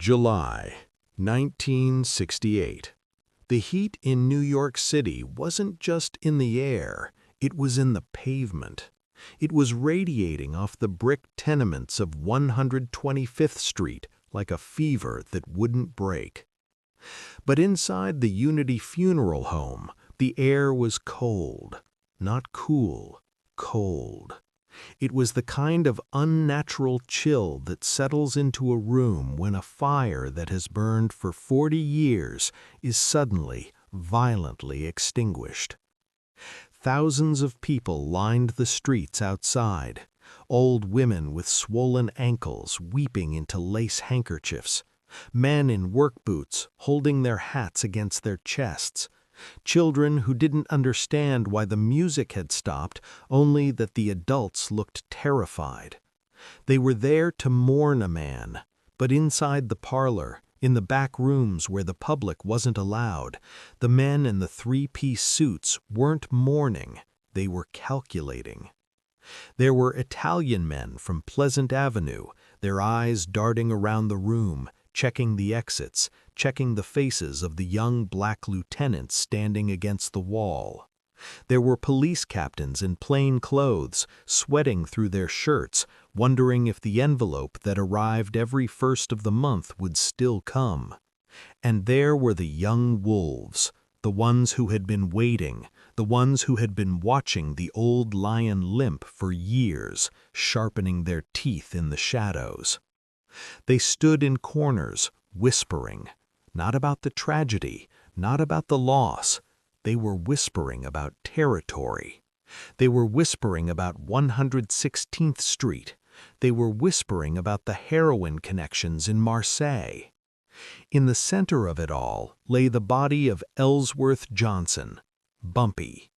July 1968. The heat in New York City wasn't just in the air, it was in the pavement. It was radiating off the brick tenements of 125th Street like a fever that wouldn't break. But inside the Unity Funeral Home, the air was cold. Not cool, cold. It was the kind of unnatural chill that settles into a room when a fire that has burned for 40 years is suddenly, violently extinguished. Thousands of people lined the streets outside, old women with swollen ankles weeping into lace handkerchiefs, men in work boots holding their hats against their chests, children who didn't understand why the music had stopped, only that the adults looked terrified. They were there to mourn a man, but inside the parlor, in the back rooms where the public wasn't allowed, the men in the three-piece suits weren't mourning, they were calculating. There were Italian men from Pleasant Avenue, their eyes darting around the room, checking the exits, checking the faces of the young black lieutenants standing against the wall. There were police captains in plain clothes, sweating through their shirts, wondering if the envelope that arrived every first of the month would still come. And there were the young wolves, the ones who had been waiting, the ones who had been watching the old lion limp for years, sharpening their teeth in the shadows. They stood in corners, whispering, not about the tragedy, not about the loss. They were whispering about territory. They were whispering about 116th Street. They were whispering about the heroin connections in Marseille. In the center of it all lay the body of Ellsworth Johnson, Bumpy,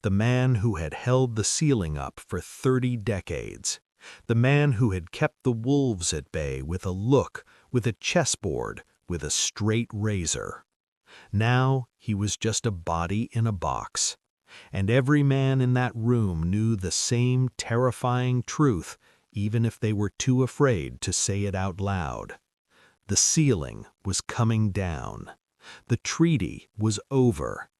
the man who had held the ceiling up for 30 decades. The man who had kept the wolves at bay with a look, with a chessboard, with a straight razor. Now he was just a body in a box. And every man in that room knew the same terrifying truth, even if they were too afraid to say it out loud. The ceiling was coming down. The treaty was over.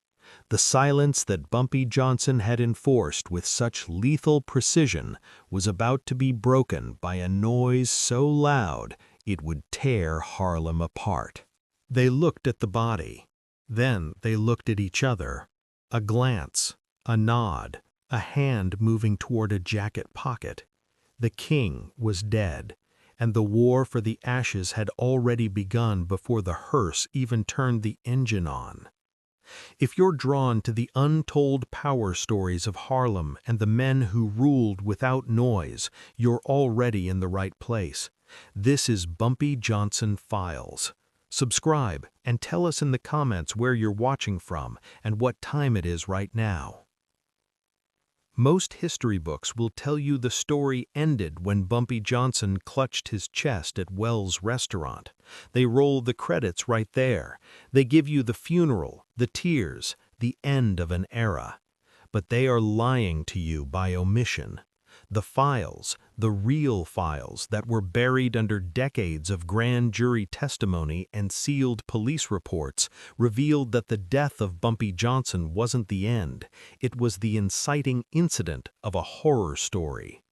The silence that Bumpy Johnson had enforced with such lethal precision was about to be broken by a noise so loud it would tear Harlem apart. They looked at the body. Then they looked at each other. A glance, a nod, a hand moving toward a jacket pocket. The king was dead, and the war for the ashes had already begun before the hearse even turned the engine on. If you're drawn to the untold power stories of Harlem and the men who ruled without noise, you're already in the right place. This is Bumpy Johnson Files. Subscribe and tell us in the comments where you're watching from and what time it is right now. Most history books will tell you the story ended when Bumpy Johnson clutched his chest at Wells' restaurant. They roll the credits right there. They give you the funeral, the tears, the end of an era. But they are lying to you by omission. The files, the real files that were buried under decades of grand jury testimony and sealed police reports, revealed that the death of Bumpy Johnson wasn't the end. It was the inciting incident of a horror story.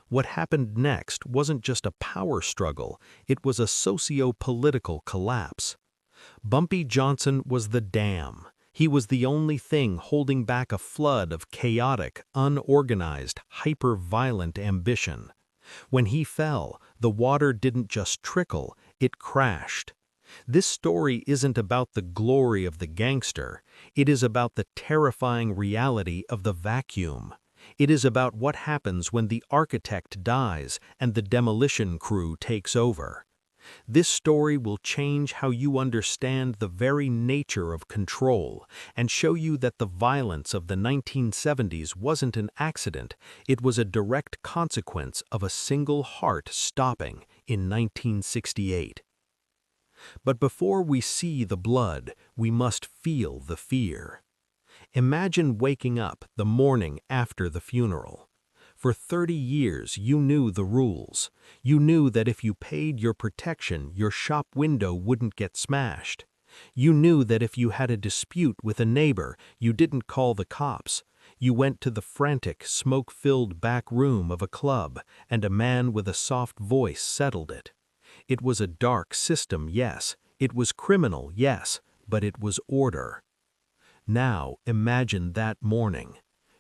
What happened next wasn't just a power struggle, it was a socio-political collapse. Bumpy Johnson was the dam. He was the only thing holding back a flood of chaotic, unorganized, hyper-violent ambition. When he fell, the water didn't just trickle, it crashed. This story isn't about the glory of the gangster, it is about the terrifying reality of the vacuum. It is about what happens when the architect dies and the demolition crew takes over. This story will change how you understand the very nature of control and show you that the violence of the 1970s wasn't an accident, it was a direct consequence of a single heart stopping in 1968. But before we see the blood, we must feel the fear. Imagine waking up the morning after the funeral. For 30 years you knew the rules. You knew that if you paid your protection, your shop window wouldn't get smashed. You knew that if you had a dispute with a neighbor, you didn't call the cops. You went to the frantic, smoke-filled back room of a club, and a man with a soft voice settled it. It was a dark system, yes. It was criminal, yes, but it was order. Now imagine that morning.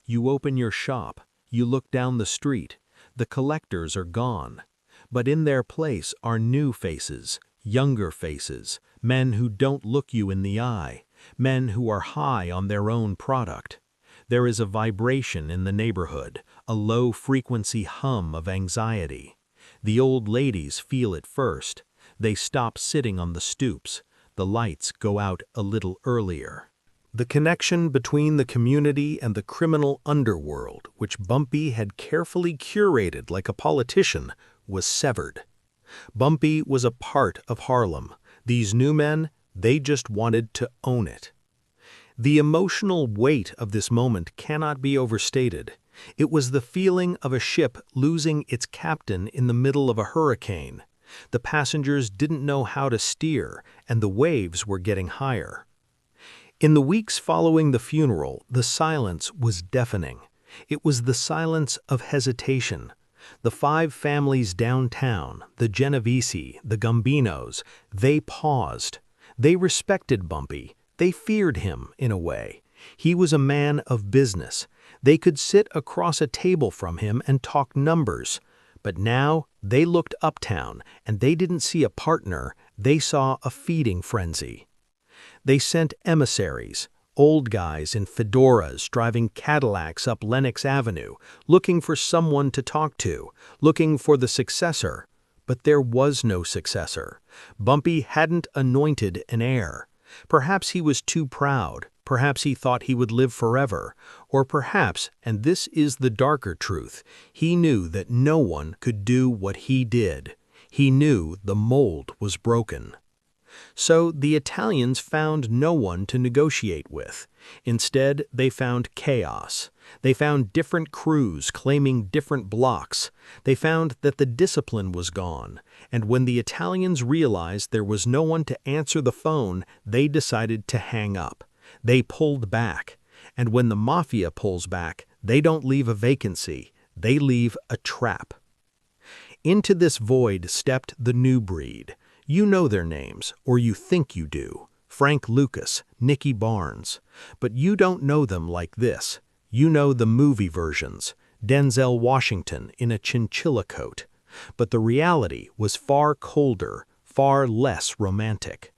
You open your shop, you look down the street, the collectors are gone. But in their place are new faces, younger faces, men who don't look you in the eye, men who are high on their own product. There is a vibration in the neighborhood, a low-frequency hum of anxiety. The old ladies feel it first. They stop sitting on the stoops. The lights go out a little earlier. The connection between the community and the criminal underworld, which Bumpy had carefully curated like a politician, was severed. Bumpy was a part of Harlem. These new men, they just wanted to own it. The emotional weight of this moment cannot be overstated. It was the feeling of a ship losing its captain in the middle of a hurricane. The passengers didn't know how to steer, and the waves were getting higher. In the weeks following the funeral, the silence was deafening. It was the silence of hesitation. The 5 families downtown, the Genovese, the Gambinos, they paused. They respected Bumpy. They feared him, in a way. He was a man of business. They could sit across a table from him and talk numbers. But now they looked uptown, and they didn't see a partner. They saw a feeding frenzy. They sent emissaries, old guys in fedoras driving Cadillacs up Lenox Avenue, looking for someone to talk to, looking for the successor. But there was no successor. Bumpy hadn't anointed an heir. Perhaps he was too proud. Perhaps he thought he would live forever. Or perhaps, and this is the darker truth, he knew that no one could do what he did. He knew the mold was broken. So the Italians found no one to negotiate with. Instead, they found chaos. They found different crews claiming different blocks. They found that the discipline was gone. And when the Italians realized there was no one to answer the phone, they decided to hang up. They pulled back. And when the Mafia pulls back, they don't leave a vacancy. They leave a trap. Into this void stepped the new breed. You know their names, or you think you do. Frank Lucas, Nicky Barnes. But you don't know them like this. You know the movie versions. Denzel Washington in a chinchilla coat. But the reality was far colder, far less romantic.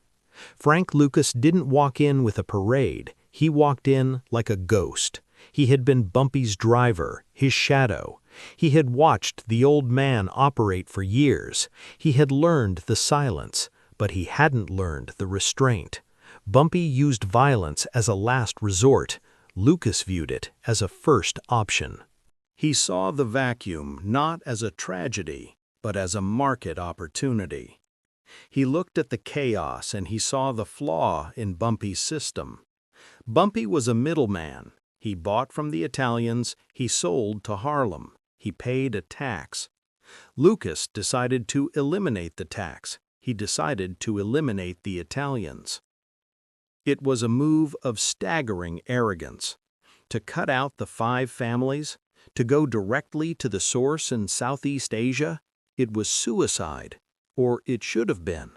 Frank Lucas didn't walk in with a parade. He walked in like a ghost. He had been Bumpy's driver, his shadow. He had watched the old man operate for years. He had learned the silence, but he hadn't learned the restraint. Bumpy used violence as a last resort. Lucas viewed it as a first option. He saw the vacuum not as a tragedy, but as a market opportunity. He looked at the chaos and he saw the flaw in Bumpy's system. Bumpy was a middleman. He bought from the Italians, he sold to Harlem. He paid a tax. Lucas decided to eliminate the tax. He decided to eliminate the Italians. It was a move of staggering arrogance. To cut out the 5 families, to go directly to the source in Southeast Asia, it was suicide, or it should have been.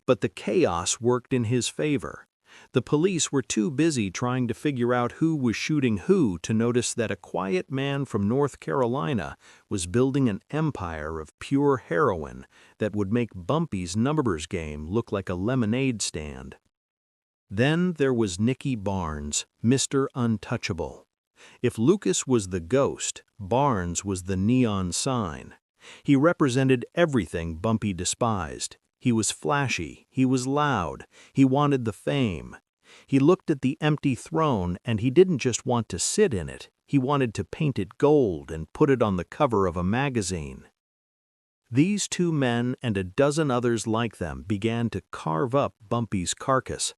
But the chaos worked in his favor. The police were too busy trying to figure out who was shooting who to notice that a quiet man from North Carolina was building an empire of pure heroin that would make Bumpy's numbers game look like a lemonade stand. Then there was Nicky Barnes, Mr. Untouchable. If Lucas was the ghost, Barnes was the neon sign. He represented everything Bumpy despised. He was flashy, he was loud, he wanted the fame. He looked at the empty throne and he didn't just want to sit in it, he wanted to paint it gold and put it on the cover of a magazine. These 2 men and a dozen others like them began to carve up Bumpy's carcass.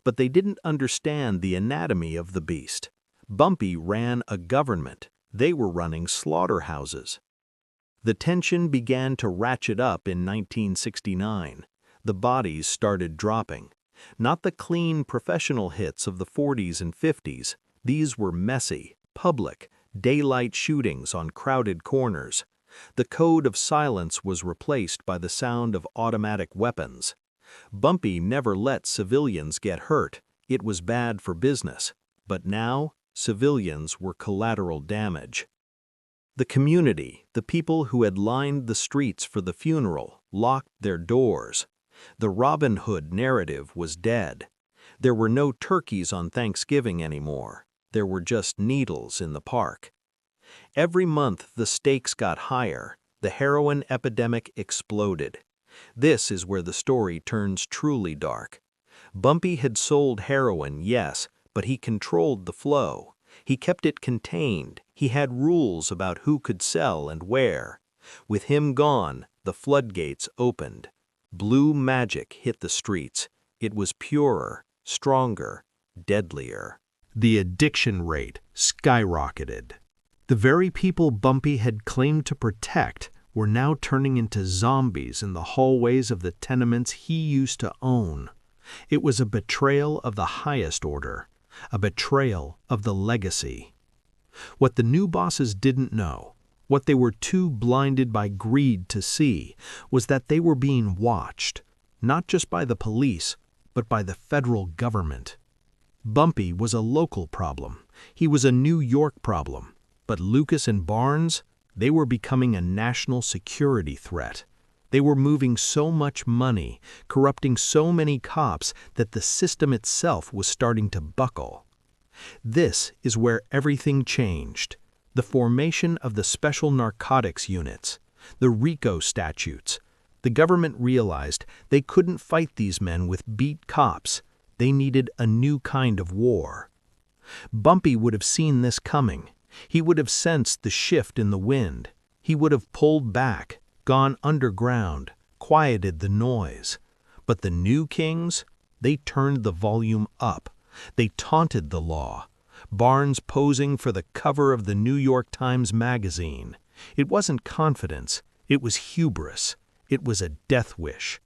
But they didn't understand the anatomy of the beast. Bumpy ran a government. They were running slaughterhouses. The tension began to ratchet up in 1969. The bodies started dropping. Not the clean professional hits of the 40s and 50s. These were messy, public, daylight shootings on crowded corners. The code of silence was replaced by the sound of automatic weapons. Bumpy never let civilians get hurt. It was bad for business. But now, civilians were collateral damage. The community, the people who had lined the streets for the funeral, locked their doors. The Robin Hood narrative was dead. There were no turkeys on Thanksgiving anymore. There were just needles in the park. Every month the stakes got higher. The heroin epidemic exploded. This is where the story turns truly dark. Bumpy had sold heroin, yes, but he controlled the flow. He kept it contained. He had rules about who could sell and where. With him gone, the floodgates opened. Blue magic hit the streets. It was purer, stronger, deadlier. The addiction rate skyrocketed. The very people Bumpy had claimed to protect were now turning into zombies in the hallways of the tenements he used to own. It was a betrayal of the highest order, a betrayal of the legacy. What the new bosses didn't know, what they were too blinded by greed to see, was that they were being watched, not just by the police, but by the federal government. Bumpy was a local problem. He was a New York problem. But Lucas and Barnes, they were becoming a national security threat. They were moving so much money, corrupting so many cops that the system itself was starting to buckle. This is where everything changed. The formation of the special narcotics units, the RICO statutes. The government realized they couldn't fight these men with beat cops. They needed a new kind of war. Bumpy would have seen this coming. He would have sensed the shift in the wind. He would have pulled back, gone underground, quieted the noise. But the new kings, they turned the volume up. They taunted the law. Barnes posing for the cover of the New York Times magazine. It wasn't confidence. It was hubris. It was a death wish.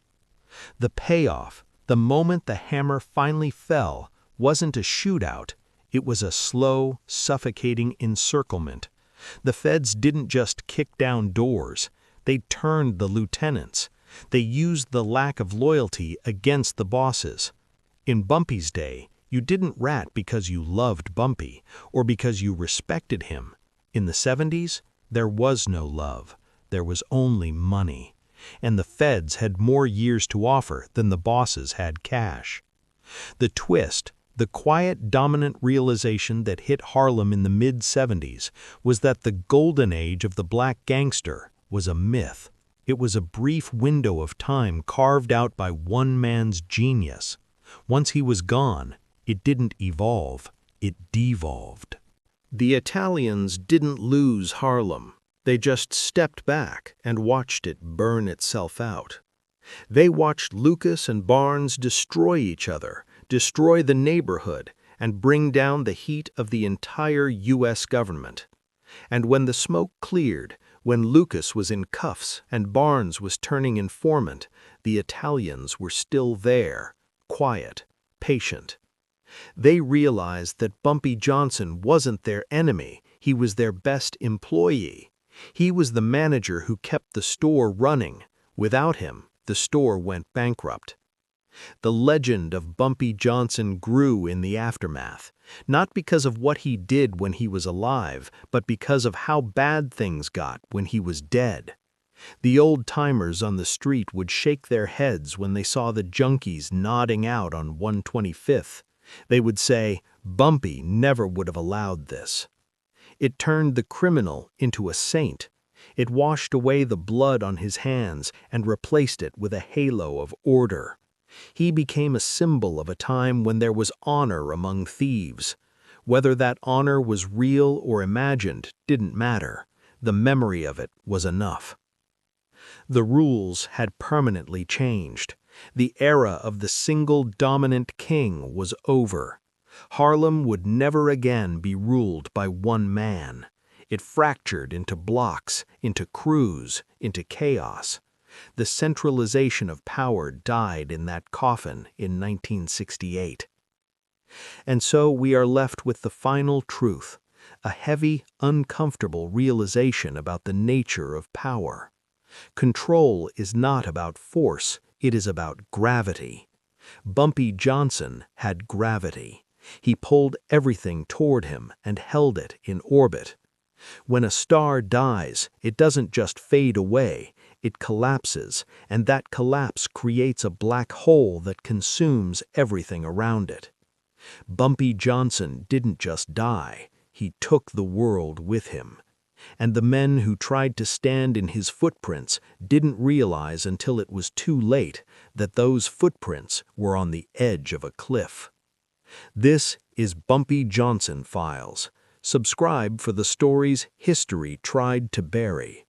The payoff, the moment the hammer finally fell, wasn't a shootout. It was a slow, suffocating encirclement. The feds didn't just kick down doors. They turned the lieutenants. They used the lack of loyalty against the bosses. In Bumpy's day, you didn't rat because you loved Bumpy or because you respected him. In the 70s, there was no love. There was only money. And the feds had more years to offer than the bosses had cash. The twist, the quiet, dominant realization that hit Harlem in the mid-70s was that the golden age of the black gangster was a myth. It was a brief window of time carved out by one man's genius. Once he was gone, it didn't evolve, it devolved. The Italians didn't lose Harlem. They just stepped back and watched it burn itself out. They watched Lucas and Barnes destroy each other, destroy the neighborhood, and bring down the heat of the entire U.S. government. And when the smoke cleared, when Lucas was in cuffs and Barnes was turning informant, the Italians were still there, quiet, patient. They realized that Bumpy Johnson wasn't their enemy, he was their best employee. He was the manager who kept the store running. Without him, the store went bankrupt. The legend of Bumpy Johnson grew in the aftermath, not because of what he did when he was alive, but because of how bad things got when he was dead. The old-timers on the street would shake their heads when they saw the junkies nodding out on 125th. They would say, Bumpy never would have allowed this. It turned the criminal into a saint. It washed away the blood on his hands and replaced it with a halo of order. He became a symbol of a time when there was honor among thieves. Whether that honor was real or imagined didn't matter. The memory of it was enough. The rules had permanently changed. The era of the single dominant king was over. Harlem would never again be ruled by one man. It fractured into blocks, into crews, into chaos. The centralization of power died in that coffin in 1968. And so we are left with the final truth, a heavy, uncomfortable realization about the nature of power. Control is not about force, it is about gravity. Bumpy Johnson had gravity. He pulled everything toward him and held it in orbit. When a star dies, it doesn't just fade away, it collapses, and that collapse creates a black hole that consumes everything around it. Bumpy Johnson didn't just die, he took the world with him. And the men who tried to stand in his footprints didn't realize until it was too late that those footprints were on the edge of a cliff. This is Bumpy Johnson Files. Subscribe for the stories history tried to bury.